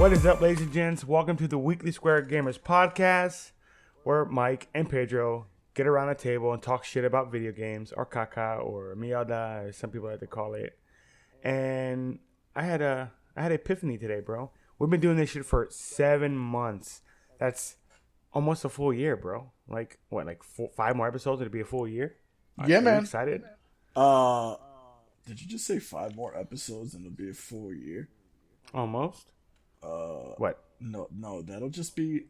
What is up, ladies and gents? Welcome to the Weekly Square Gamers podcast, where Mike and Pedro get around a table and talk shit about video games, or caca, or miada, as some people like to call it. And I had an epiphany today, bro. We've been doing this shit for 7 months. That's almost a full year, bro. Like what? Like 5 more episodes? It'll be a full year. Yeah, man. Are you excited? Did you just say 5 more episodes and it'll be a full year? Almost. What? No, that'll just be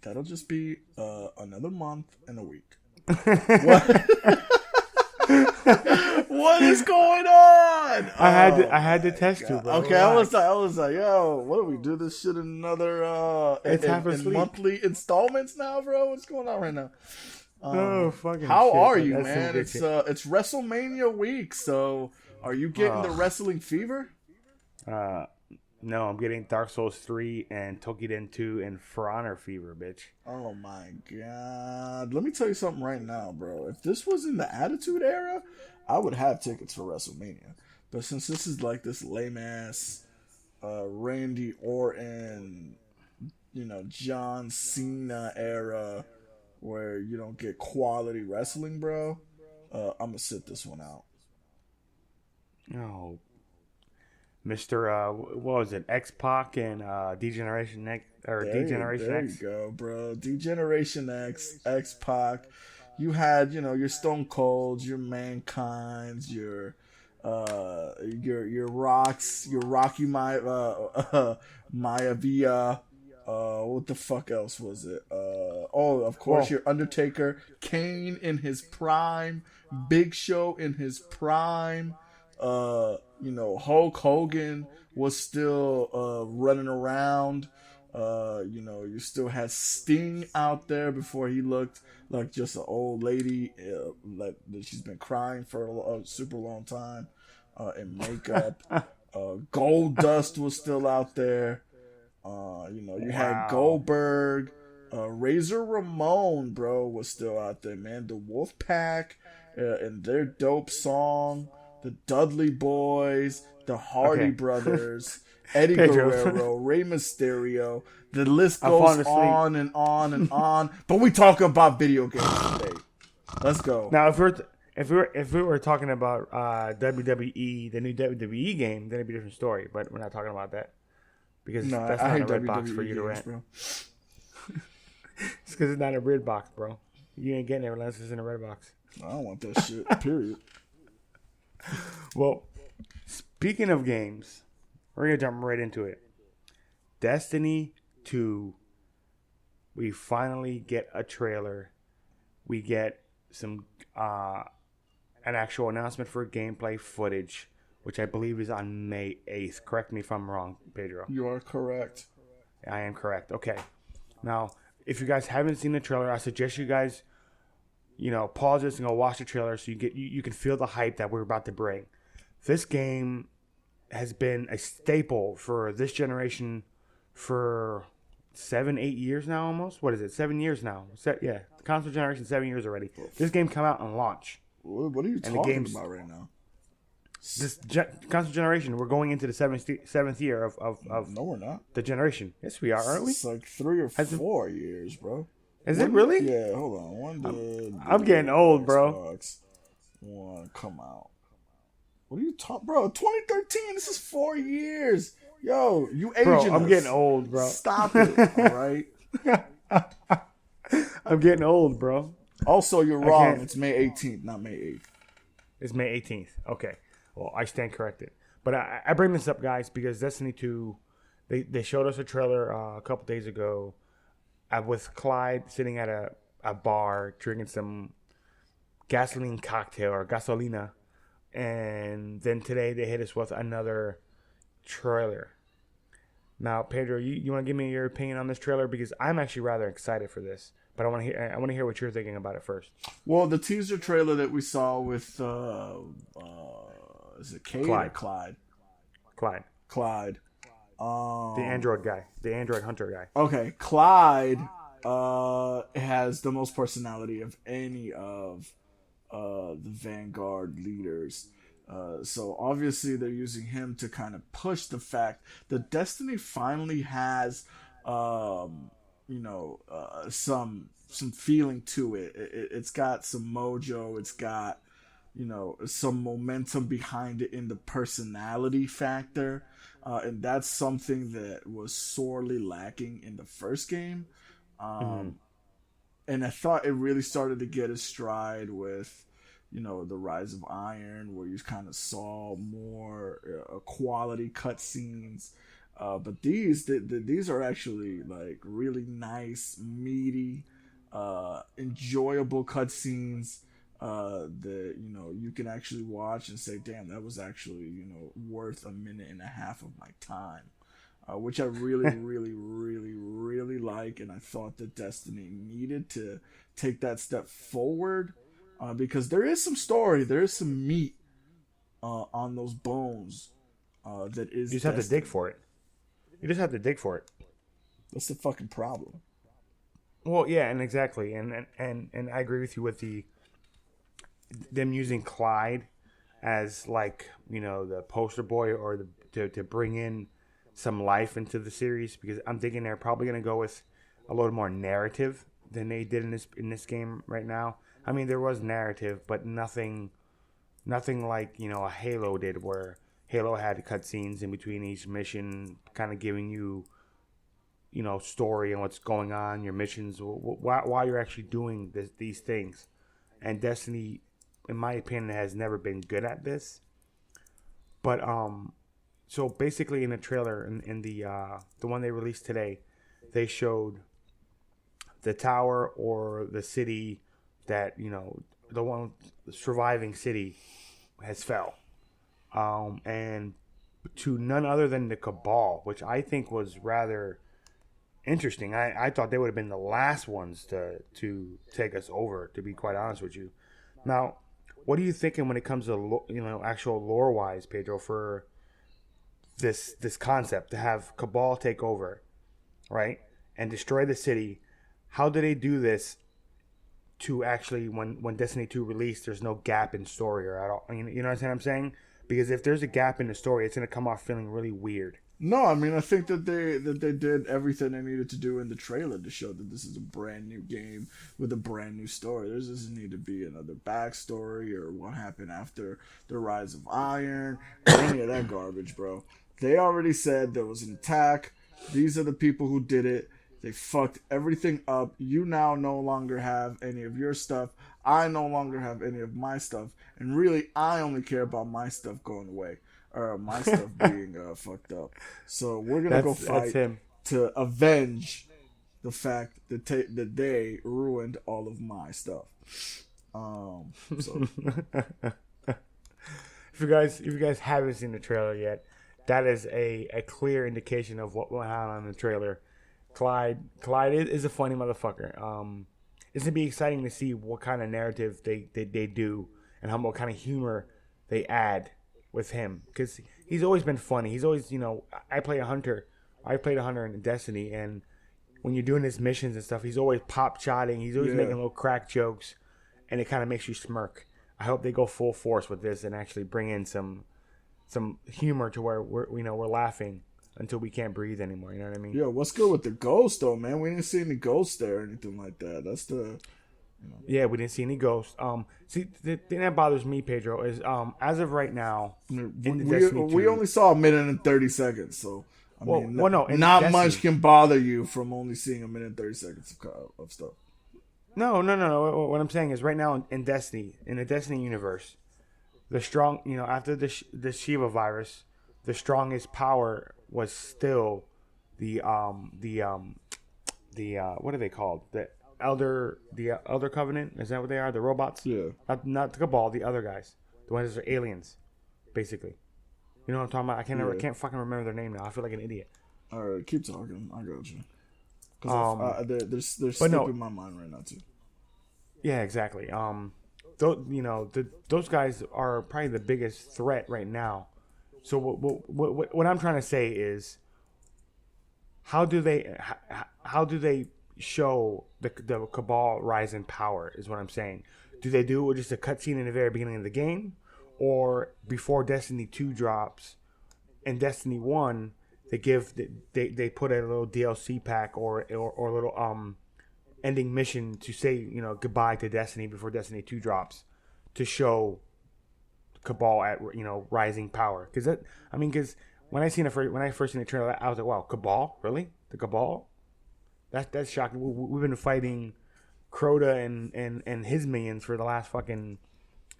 another month and a week. What? What is going on? I had to test you, bro. Okay, I was like, yo, what do we do this shit in another it's half in asleep. monthly installments now, bro? What's going on right now? Fucking how shit, are man. you, That's man? It's WrestleMania week, so are you getting the wrestling fever? No, I'm getting Dark Souls 3 and Tokiden 2 and For Honor fever, bitch. Oh my god. Let me tell you something right now, bro. If this was in the Attitude Era, I would have tickets for WrestleMania. But since this is like this lame ass Randy Orton, John Cena era where you don't get quality wrestling, bro, I'm gonna sit this one out. Oh, Mr. What was it? X-Pac and D-Generation X or D-Generation X. There you go, bro. D-Generation X, X-Pac. You had, your Stone Colds, your Mankind's, your Rocks, your Rocky Maivia. What the fuck else was it? Of course, your Undertaker, Kane in his prime, Big Show in his prime. Hulk Hogan was still running around. You still had Sting out there before he looked like just an old lady, like that she's been crying for a super long time in makeup. Goldust was still out there. You had Goldberg. Razor Ramon, bro, was still out there, man. The Wolfpack and their dope song. The Dudley Boys, the Hardy Brothers, Eddie Guerrero, Rey Mysterio. The list goes on and on and on. But we talk about video games today. Let's go. Now, if we were talking about WWE, the new WWE game, then it'd be a different story. But we're not talking about that because that's not a red box for you to rent. Bro. It's because it's not a red box, bro. You ain't getting it unless it's in a red box. I don't want that shit. Period. Well, speaking of games, we're going to jump right into it. Destiny 2. We finally get a trailer. We get some an actual announcement for gameplay footage, which I believe is on May 8th. Correct me if I'm wrong, Pedro. You are correct. I am correct. Okay. Now, if you guys haven't seen the trailer, I suggest you guys pause this and go watch the trailer so you can feel the hype that we're about to bring. This game has been a staple for this generation for 7-8 years now almost. What is it? 7 years now. The console generation, 7 years already. This game come out and launch. What are you talking about right now? This console generation, we're going into the seventh year of No, we're not. The generation. Yes, we are, aren't we? It's like 3 or 4 years, bro. Is it really? Yeah, hold on. I'm getting old, bro. Xbox One come out. What are you talking, bro? 2013. This is 4 years. Yo, you aging us. I'm getting old, bro. Stop it. All right. I'm getting old, bro. Also, you're wrong. It's May 18th, not May 8th. It's May 18th. Okay. Well, I stand corrected. But I bring this up, guys, because Destiny 2, they showed us a trailer a couple days ago. With Clyde sitting at a bar drinking some gasoline cocktail or gasolina. And then today they hit us with another trailer. Now, Pedro, you want to give me your opinion on this trailer? Because I'm actually rather excited for this. But I want to hear what you're thinking about it first. Well, the teaser trailer that we saw with is it Cade or Clyde? Clyde. The Android guy. The Android hunter guy. Okay. Clyde has the most personality of any of the Vanguard leaders. So obviously they're using him to kind of push the fact that Destiny finally has, some feeling to it. It's got some mojo. It's got some momentum behind it in the personality factor, and that's something that was sorely lacking in the first game. Mm-hmm. And I thought it really started to get its stride with, the Rise of Iron, where you kind of saw more quality cutscenes. But these are actually like really nice, meaty, enjoyable cutscenes that you can actually watch and say, "Damn, that was actually worth a minute and a half of my time." Which I really, really, really, really like, and I thought that Destiny needed to take that step forward, because there is some story, there is some meat on those bones that is You just have to Destiny. dig for it. You just have to dig for it. That's the fucking problem. Well, yeah, and exactly, and I agree with you with them using Clyde as like the poster boy or to bring in some life into the series, because I'm thinking they're probably going to go with a little more narrative than they did in this game right now. I mean, there was narrative, but nothing like a Halo did, where Halo had cutscenes in between each mission, kind of giving you story and what's going on, your missions, why you're actually doing these things. And Destiny, in my opinion, has never been good at this. But so basically, in the trailer, in the one they released today, they showed the tower or the city that the one surviving city has fell, and to none other than the Cabal, which I think was rather interesting. I thought they would have been the last ones to take us over, to be quite honest with you. Now, what are you thinking when it comes to actual lore wise, Pedro, for this concept to have Cabal take over, right, and destroy the city? How do they do this to actually, when Destiny 2 released, there's no gap in story or at all? You know what I'm saying? Because if there's a gap in the story, it's gonna come off feeling really weird. No, I mean I think that they did everything they needed to do in the trailer to show that this is a brand new game with a brand new story. There doesn't need to be another backstory or what happened after the Rise of Iron or any of that garbage, bro. They already said there was an attack. These are the people who did it. They fucked everything up. You now no longer have any of your stuff. I no longer have any of my stuff. And really, I only care about my stuff going away. Or my stuff being fucked up. So we're going to go fight to avenge the fact that, that they ruined all of my stuff. So. If you guys haven't seen the trailer yet, that is a clear indication of what went on in the trailer. Clyde is a funny motherfucker. It's gonna be exciting to see what kind of narrative they do and what kind of humor they add with him, because he's always been funny. He's always I played a hunter in Destiny, and when you're doing his missions and stuff, he's always pop-shotting. He's always making little crack jokes, and it kind of makes you smirk. I hope they go full force with this and actually bring in some humor to where we're laughing until we can't breathe anymore. You know what I mean? Yeah, what's good with the ghost though, man? We didn't see any ghosts there or anything like that. That's the Yeah, we didn't see any ghosts. See, the thing that bothers me, Pedro, is as of right now, we only saw a minute and 30 seconds, so I mean, not Destiny, much can bother you from only seeing a minute and 30 seconds of stuff. No. What I'm saying is, right now in Destiny, in the Destiny universe, the strong, after the Shiva virus, the strongest power was still the what are they called? The Elder Covenant. Is that what they are? The robots? Yeah. Not the Cabal. The other guys, the ones that are aliens, basically. You know what I'm talking about? I can't fucking remember their name now. I feel like an idiot. All right, keep talking. I got you. Because they're slipping my mind right now too. Yeah, exactly. Those guys are probably the biggest threat right now. So what I'm trying to say is, how do they show the Cabal rise in power? Is what I'm saying. Do they do it with just a cutscene in the very beginning of the game, or before Destiny 2 drops, in Destiny 1, they put a little DLC pack or a little ending mission to say, goodbye to Destiny before Destiny 2 drops, to show Cabal at, rising power. Because when I first seen the trailer, I was like, wow, Cabal, really? The Cabal? That's shocking. We've been fighting Crota and his minions for the last fucking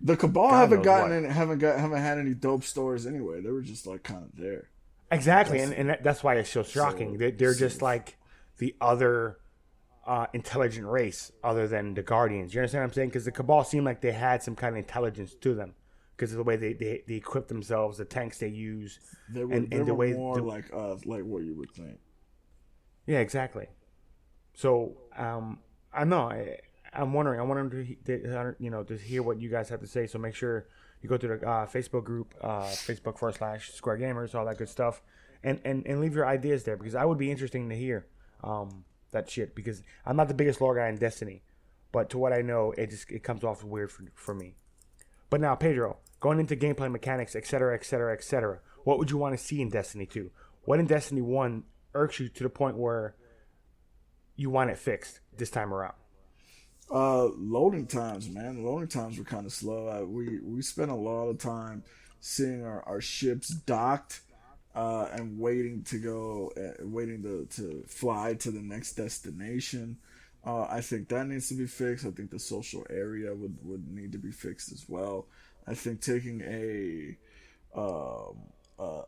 The Cabal God haven't knows what. haven't had any dope stories anyway. They were just like kind of there. Exactly, that's why it's so shocking. They're just like the other intelligent race other than the Guardians. You understand what I'm saying? Because the Cabal seemed like they had some kind of intelligence to them because of the way they equip themselves, the tanks they use, They were and they the were way. more like like what you would think. Yeah, exactly. So I know I'm wondering. I want them to hear what you guys have to say. So make sure you go to the Facebook group, Facebook.com/Square Gamers, all that good stuff, and leave your ideas there because I would be interesting to hear that shit because I'm not the biggest lore guy in Destiny, but to what I know, it comes off weird for me. But now, Pedro, going into gameplay mechanics, etc., etc., etc., what would you want to see in Destiny 2? What in Destiny 1 irks you to the point where you want it fixed this time around? Loading times, man. Loading times were kind of slow. We spent a lot of time seeing our ships docked, and waiting to fly to the next destination. I think that needs to be fixed. I think the social area would need to be fixed as well. I think um, uh,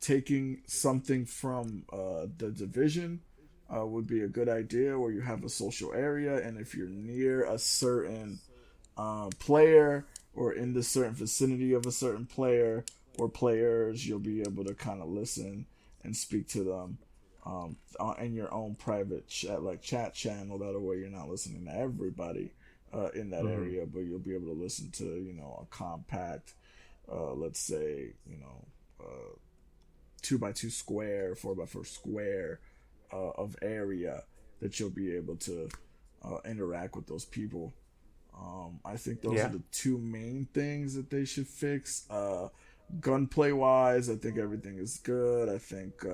taking something from the division would be a good idea, where you have a social area, and if you're near a certain player or in the certain vicinity of a certain player or players, you'll be able to kind of listen and speak to them in your own private chat channel. That way, you're not listening to everybody in that Mm-hmm. area, but you'll be able to listen to a compact, let's say 2x2 square, 4x4 square of area that you'll be able to interact with those people. I think those are Yeah. the two main things that they should fix. Gunplay wise, I think everything is good. I think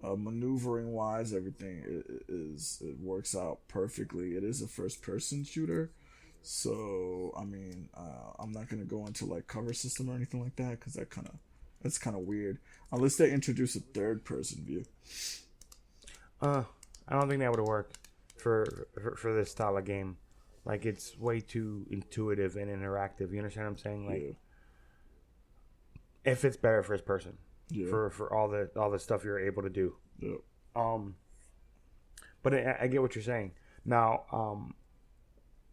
maneuvering wise, everything it works out perfectly. It is a first person shooter, so I mean, I'm not gonna go into like cover system or anything like that because that's kind of weird unless they introduce a third person view. Uh, I don't think that would work for this style of game. Like it's way too intuitive and interactive. You understand what I'm saying? Like Yeah, it fits better first person yeah, for all the stuff you're able to do. yeah. Um, but I get what you're saying. Now,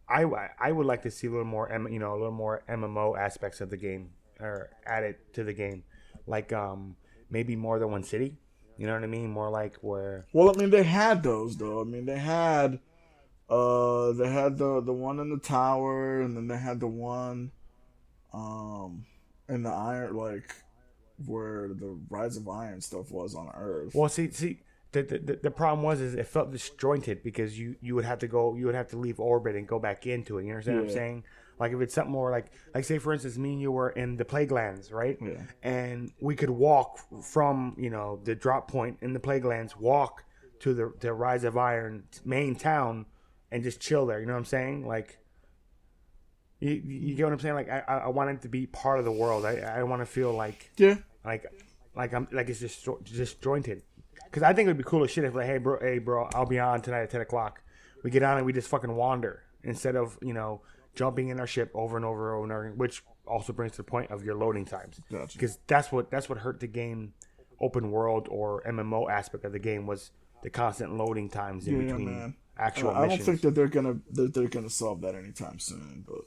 I would like to see a little more a little more MMO aspects of the game or added to the game, like maybe more than one city. You know what I mean? More like where. Well, I mean, they had those though. I mean, they had the one in the tower, and then they had the one um in the iron, like where the Rise of Iron stuff was on Earth. Well, see, the problem was is it felt disjointed because you would have to go, you would have to leave orbit and go back into it. You understand what I'm Yeah, saying? Like if it's something more like say for instance, me and you were in the Plaguelands, right? yeah, And we could walk from the drop point in the Plaguelands, walk to the Rise of Iron main town, and just chill there. You know what I'm saying? Like you get what I'm saying? Like I want it to be part of the world. I want to feel yeah, like I'm like it's just disjointed. Because I think it would be cool as shit if like, hey bro, I'll be on tonight at 10 o'clock. We get on and we just fucking wander instead of jumping in our ship over and over and over, which also brings to the point of your loading times. gotcha. Because that's what hurt the game, open world or MMO aspect of the game was the constant loading times in Yeah, between man. actual I don't think missions. that they're gonna solve that anytime soon. But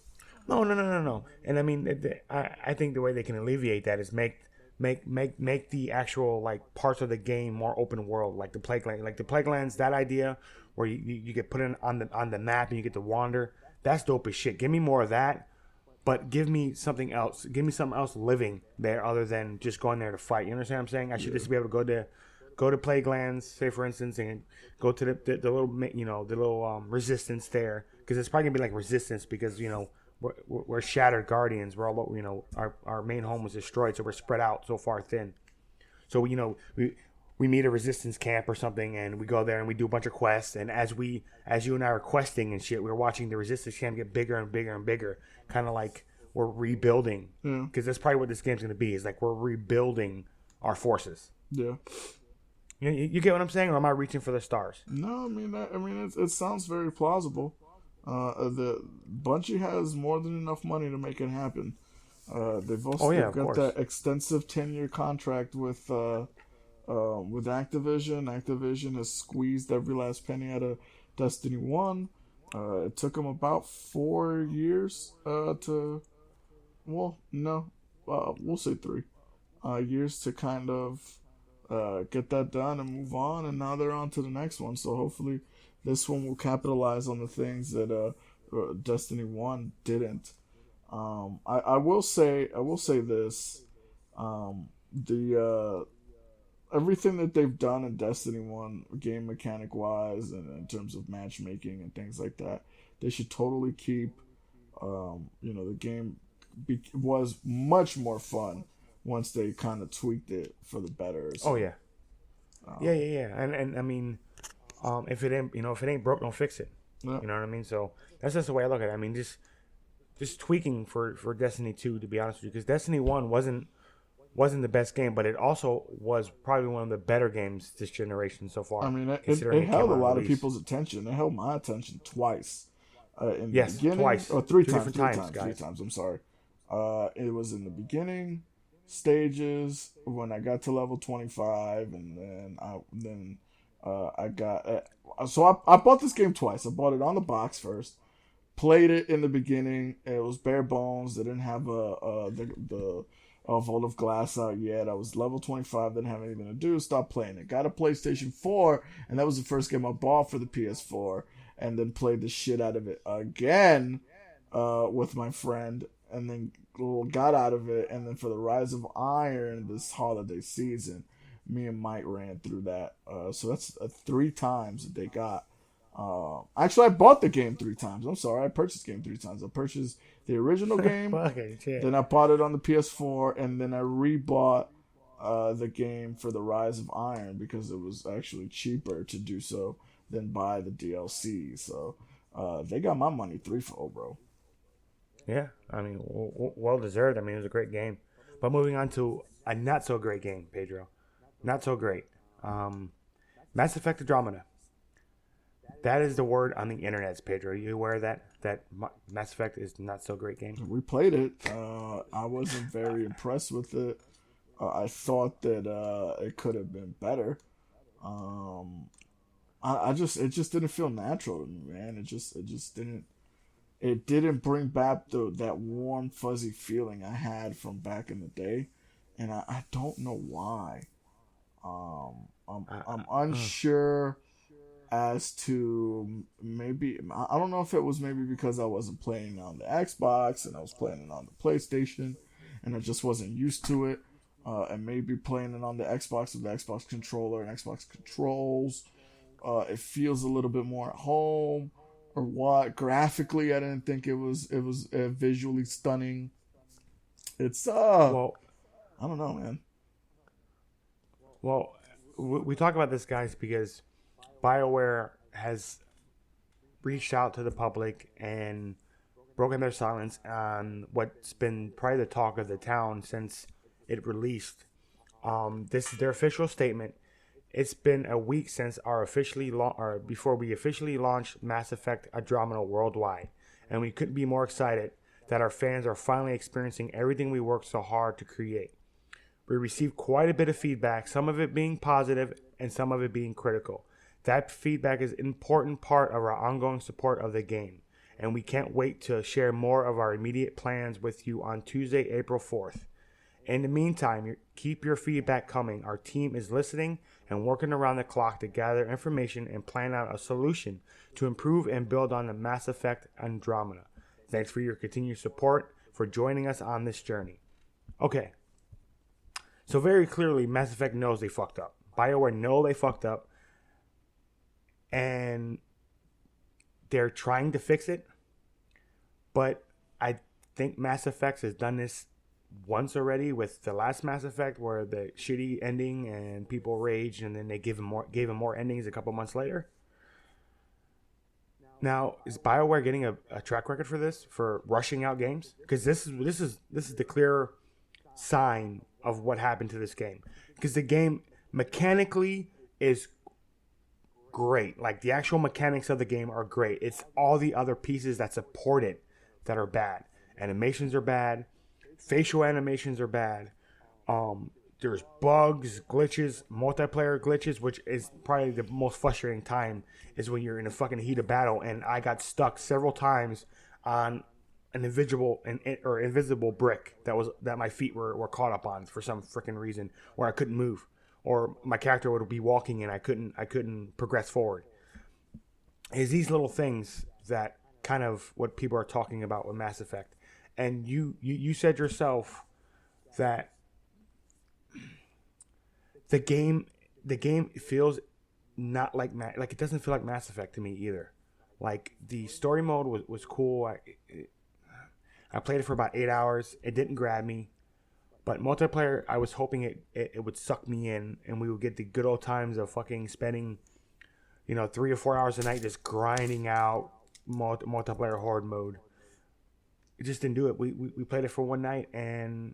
No. And I mean, I think the way they can alleviate that is make the actual like parts of the game more open world, like the Plagueland, like the Plaguelands. That idea where you get put in on the map and you get to wander. That's dope as shit. Give me more of that, but give me something else. Give me something else living there other than just going there to fight. You understand what I'm saying? I should just be able to go to Plaguelands, say for instance, and go to the little the little resistance there because it's probably gonna be like resistance because we're shattered guardians. We're all, our main home was destroyed, so we're spread out so far thin. So we meet a resistance camp or something, and we go there and we do a bunch of quests. And as you and I are questing and shit, we're watching the resistance camp get bigger and bigger and bigger, kind of like we're rebuilding. Because that's probably what this game's gonna be. Is like we're rebuilding our forces. Yeah. You get what I'm saying, or am I reaching for the stars? No, I mean, it sounds very plausible. The Bungie has more than enough money to make it happen. They've also got that extensive 10-year contract with Activision. Activision has squeezed every last penny out of Destiny 1. It took them about 4 years we'll say 3 years to kind of get that done and move on, and now they're on to the next one. So hopefully this one will capitalize on the things that Destiny 1 didn't. I will say this. The everything that they've done in Destiny 1 game mechanic wise and in terms of matchmaking and things like that, they should totally keep. The game was much more fun once they kind of tweaked it for the better. So, oh yeah. Yeah. And I mean, if it ain't broke, don't fix it. Yeah. You know what I mean? So that's just the way I look at it. I mean, just tweaking for Destiny 2, to be honest with you, because Destiny 1 wasn't the best game, but it also was probably one of the better games this generation so far. I mean, it held a lot of people's attention. It held my attention twice. In the beginning, twice. Or three Two times. different times. 3 times. I'm sorry. It was in the beginning stages when I got to level 25, and then I got. So I bought this game twice. I bought it on the box first. Played it in the beginning. It was bare bones. They didn't have the Vault of Glass out yet. I was level 25. Didn't have anything to do. Stopped playing it. Got a PlayStation 4, and that was the first game I bought for the PS4. And then played the shit out of it again with my friend. And then got out of it. And then for the Rise of Iron this holiday season, me and Mike ran through that. So that's 3 times that they got. Actually, I bought the game 3 times. I'm sorry. I purchased the game 3 times. I purchased the original game. Then I bought it on the PS4. And then I rebought the game for the Rise of Iron because it was actually cheaper to do so than buy the DLC. So they got my money threefold, bro. Yeah, I mean, well deserved. I mean, it was a great game. But moving on to a not so great game, Pedro. Not so great. Mass Effect Andromeda. That is the word on the internet, Pedro. Are you aware of that Mass Effect is not so great game? We played it. I wasn't very impressed with it. I thought that it could have been better. It just didn't feel natural to me, man. It just didn't bring back that warm, fuzzy feeling I had from back in the day, and I don't know why. I'm unsure as to maybe I don't know if it was maybe because I wasn't playing on the Xbox and I was playing it on the PlayStation, and I just wasn't used to it, and maybe playing it on the Xbox with the Xbox controller and Xbox controls. It feels a little bit more at home, or what? Graphically, I didn't think it was visually stunning. It's well, I don't know, man. Well, we talk about this, guys, because BioWare has reached out to the public and broken their silence on what's been probably the talk of the town since it released. This is their official statement. It's been a week since before we officially launched Mass Effect Andromeda worldwide, and we couldn't be more excited that our fans are finally experiencing everything we worked so hard to create. We received quite a bit of feedback, some of it being positive and some of it being critical. That feedback is an important part of our ongoing support of the game, and we can't wait to share more of our immediate plans with you on Tuesday, April 4th. In the meantime, keep your feedback coming. Our team is listening and working around the clock to gather information and plan out a solution to improve and build on the Mass Effect Andromeda. Thanks for your continued support, for joining us on this journey. Okay. So very clearly, Mass Effect knows they fucked up. BioWare know they fucked up. And they're trying to fix it. But I think Mass Effect has done this once already with the last Mass Effect, where the shitty ending and people raged, and then they gave him more endings a couple months later. Now, is BioWare getting a track record for this, for rushing out games? Because this is the clear sign of what happened to this game. Because the game mechanically is great. Like, the actual mechanics of the game are great. It's all the other pieces that support it that are bad. Animations are bad. Facial animations are bad. There's bugs, glitches, multiplayer glitches, which is probably the most frustrating time is when you're in a fucking heat of battle. And I got stuck several times on an invisible brick that my feet were caught up on for some freaking reason, where I couldn't move, or my character would be walking and I couldn't progress forward. Is these little things that kind of what people are talking about with Mass Effect. And you said yourself that the game feels not like it doesn't feel like Mass Effect to me either. Like, the story mode was cool. I played it for about 8 hours. It didn't grab me, but multiplayer, I was hoping it would suck me in, and we would get the good old times of fucking spending 3 or 4 hours a night just grinding out multiplayer horde mode. It just didn't do it. We played it for one night, and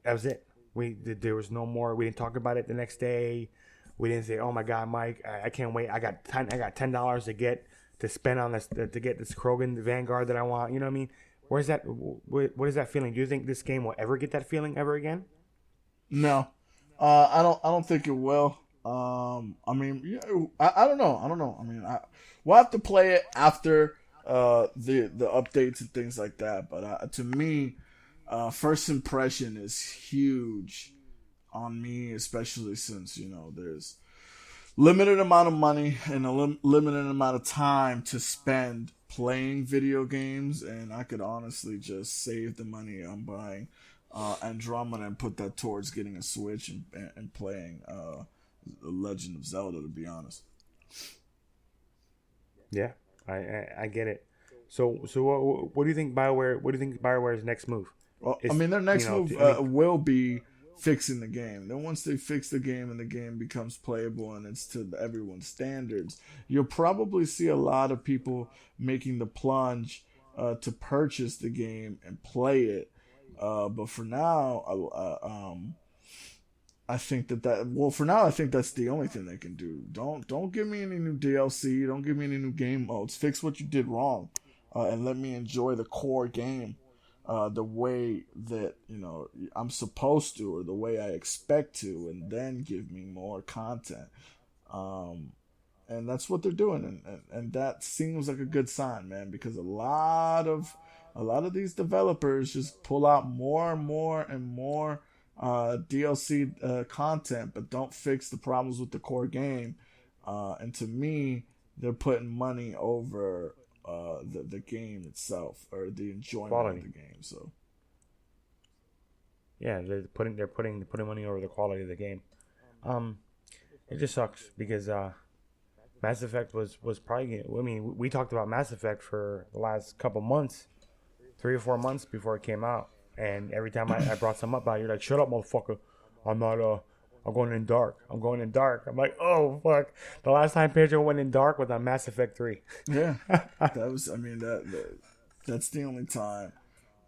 that was it. There was no more. We didn't talk about it the next day. We didn't say, "Oh my God, Mike, I can't wait. I got $10 to spend on this to get this Krogan Vanguard that I want." You know what I mean? Where's that? What is that feeling? Do you think this game will ever get that feeling ever again? No, I don't think it will. I mean, I don't know. I mean, we'll have to play it after the updates and things like that. But to me, first impression is huge on me, especially since there's limited amount of money and a limited amount of time to spend playing video games, and I could honestly just save the money I'm buying Andromeda and put that towards getting a Switch and playing The Legend of Zelda, to be honest. Yeah, I get it. So what do you think BioWare? What do you think BioWare's next move? Well, I mean, their next move will be fixing the game. Then once they fix the game and the game becomes playable and it's to everyone's standards, you'll probably see a lot of people making the plunge to purchase the game and play it. But for now, I think for now, I think that's the only thing they can do. Don't give me any new DLC. Don't give me any new game modes. Fix what you did wrong, and let me enjoy the core game the way that I'm supposed to, or the way I expect to, and then give me more content. And that's what they're doing, and that seems like a good sign, man, because a lot of these developers just pull out more and more and more DLC content, but don't fix the problems with the core game. And to me, they're putting money over the game itself, or the enjoyment Quality of the game. So yeah, they're putting money over the quality of the game. It just sucks because Mass Effect was probably. I mean, we talked about Mass Effect for the last couple months, 3 or 4 months before it came out, and every time I brought some up about it, you're like, "Shut up, motherfucker! I'm not. I'm going in dark. I'm going in dark." I'm like, "Oh fuck!" The last time Pedro went in dark was on Mass Effect 3. yeah, that was. I mean, that's the only time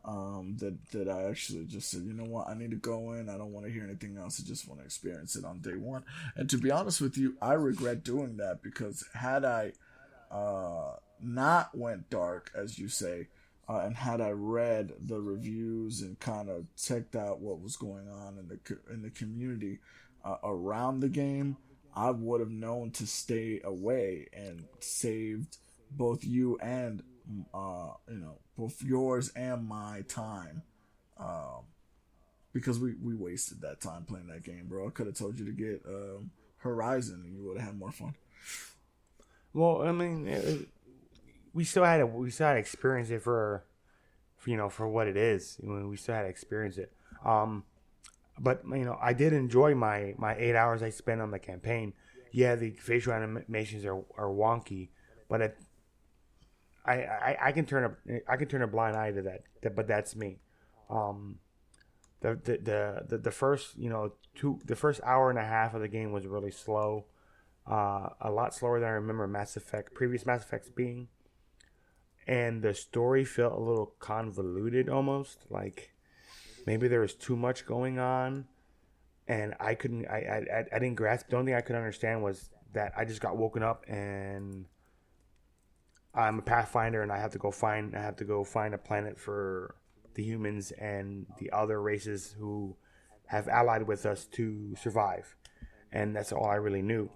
that I actually just said, you know what, I need to go in. I don't want to hear anything else. I just want to experience it on day one. And to be honest with you, I regret doing that, because had I not went dark, as you say, and had I read the reviews and kind of checked out what was going on in the community around the game, I would have known to stay away and saved both you and both yours and my time, because we wasted that time playing that game, bro. I could have told you to get Horizon, and you would have had more fun. Well, I mean, we still had to experience it for what it is. We still had to experience it. But I did enjoy my 8 hours I spent on the campaign. Yeah, the facial animations are wonky, but I can turn a blind eye to that, but that's me. Um, the first the first hour and a half of the game was really slow, a lot slower than I remember previous Mass Effects being, and the story felt a little convoluted almost, like maybe there was too much going on, and I didn't grasp. The only thing I could understand was that I just got woken up and I'm a pathfinder and I have to go find a planet for the humans and the other races who have allied with us to survive, and that's all I really knew.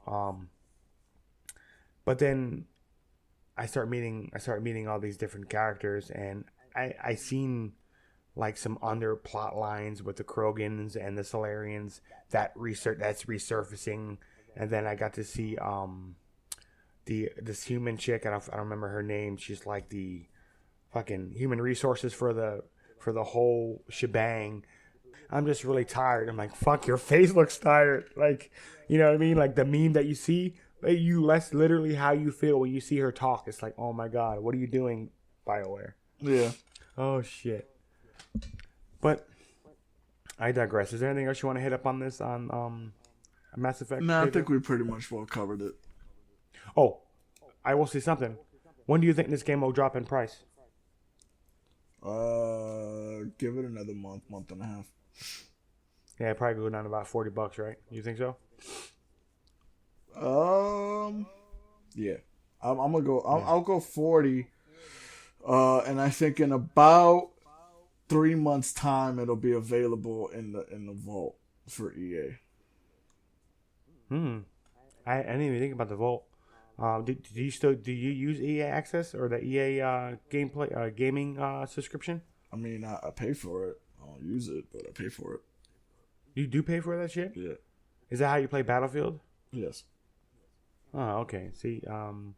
But then I start meeting all these different characters, and I seen like some under plot lines with the Krogans and the Solarians that's resurfacing, and then I got to see this human chick. I don't remember her name. She's like the fucking human resources for the whole shebang. I'm just really tired. I'm like, fuck, your face looks tired. Like, you know what I mean? Like the meme that you see, that's literally how you feel when you see her talk. It's like, oh my god, what are you doing, BioWare? Yeah. Oh shit. But I digress. Is there anything else you want to hit up on this on Mass Effect? No, I think we pretty much well covered it. Oh, I will say something. When do you think this game will drop in price? Give it another month and a half. Yeah, probably go down to about $40, right? You think so? Yeah. I'm gonna go. I'll go 40. And I think in about 3 months' time, it'll be available in the vault for EA. I didn't even think about the vault. Do you use EA Access or the EA gaming subscription? I mean, I pay for it. I don't use it, but I pay for it. You do pay for that shit? Yeah. Is that how you play Battlefield? Yes. Oh, okay. See, how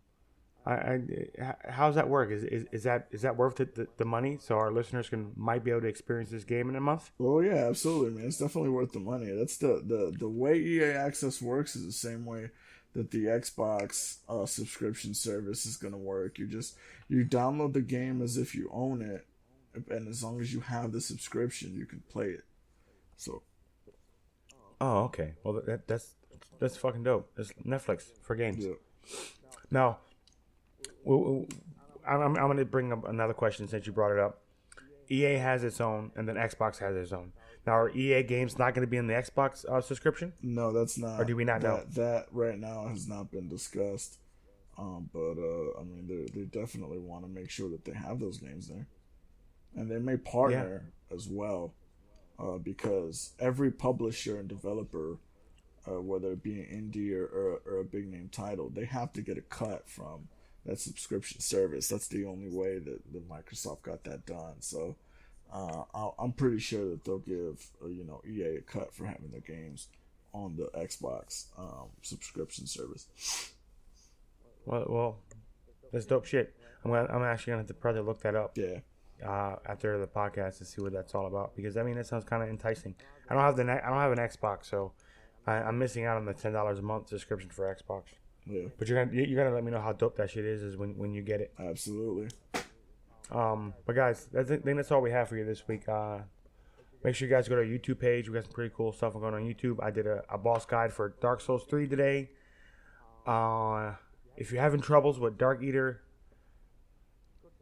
does that work? Is that worth the money so our listeners might be able to experience this game in a month? Well, yeah, absolutely, man. It's definitely worth the money. That's the way EA Access works is the same way that the Xbox subscription service is gonna work. You download the game as if you own it, and as long as you have the subscription, you can play it. So. Oh, okay. Well, that's fucking dope. It's Netflix for games. Yeah. Now, I'm going to bring up another question since you brought it up. EA has its own, and then Xbox has its own. Now, are EA games not going to be in the Xbox subscription? No, that's not. Or do we not know? That right now has not been discussed. But I mean, they definitely want to make sure that they have those games there, and they may partner as well, because every publisher and developer, whether it be an indie or a big name title, they have to get a cut from that subscription service. That's the only way that Microsoft got that done. So I'm pretty sure that they'll give EA a cut for having their games on the Xbox subscription service. Well, that's dope shit. I'm actually gonna have to probably look that up. Yeah. After the podcast to see what that's all about, because I mean that sounds kind of enticing. I don't have an Xbox, so I'm missing out on the $10 a month subscription for Xbox. Yeah. But you're gonna let me know how dope that shit is when you get it. Absolutely. But guys, I think that's all we have for you this week. Make sure you guys go to our YouTube page. We got some pretty cool stuff going on YouTube. I did a boss guide for Dark Souls 3 today. If you're having troubles with Dark Eater,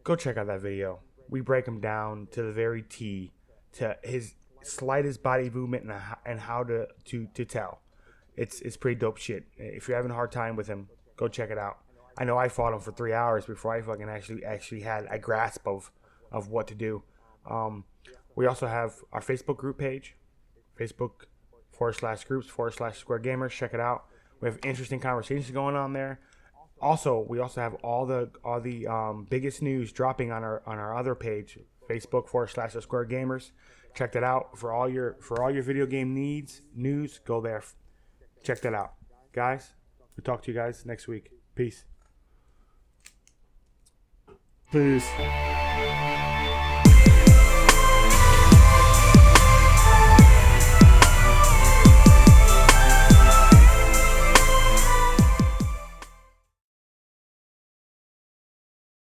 go check out that video. We break him down to the very T, to his slightest body movement and how to tell. It's pretty dope shit. If you're having a hard time with him, go check it out. I know I fought him for 3 hours before I fucking actually had a grasp of what to do. We also have our Facebook group page, Facebook.com/groups/Square Gamers. Check it out. We have interesting conversations going on there. Also, we also have all the biggest news dropping on our other page, Facebook.com/Square Gamers. Check that out for all your video game news. Go there, check that out, guys. We'll talk to you guys next week. Peace. Peace.